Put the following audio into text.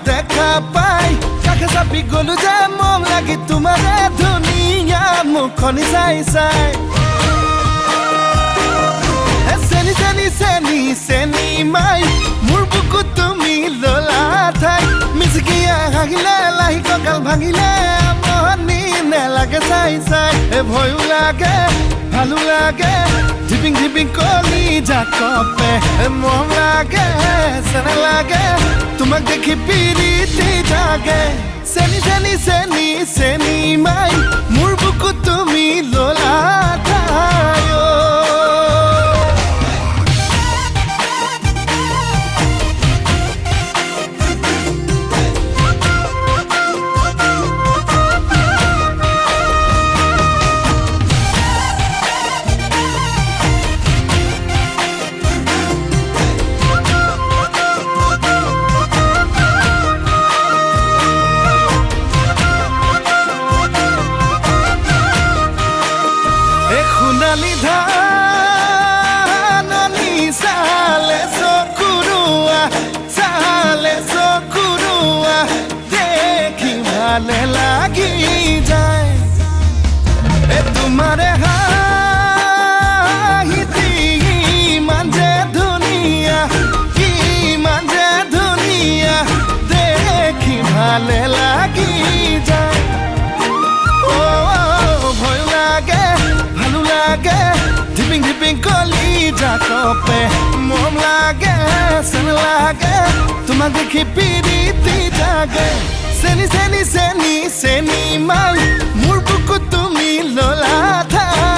দেখা পাই কাষে চাপি গলো যে মন লাগি তোমাৰে ধুনীয়া মুখনি চাই চাই চেনি চেনি চেনি চেনি মাই মোৰ বুকুত তুমি ললা ঠাই মিচিকিয়া হাগিলে লাহি কঁকাল ভাঙিলে মনি নেলাগে চাই চাই ভয়ো লাগে ভালো লাগে ধিপিং ধিপিং কলি জাকপে মৰম লাগে চেনা লাগে তোমাক দেখি পিৰিতি জাগে চেনি চেনি চেনি চেনি মাই মোৰ বুকুত তুমি ললা ঠাই সোণালী ধাননি চালে চকুৰুৱা দেখি ভালে লাগি যায় তোমাৰে হাঁহিতি ইমান যে ধুনীয়া দেখি ভালে লাগি যায় ভয় লাগে ভালো লাগে ধিপিং ধিপিং কলি জাকপে মৰম লাগে চেনা লাগে তোমাক দেখি পিৰিতি জাগে চেনি চেনি চেনি চেনি মাই মোৰ বুকুত তুমি ললা ঠাই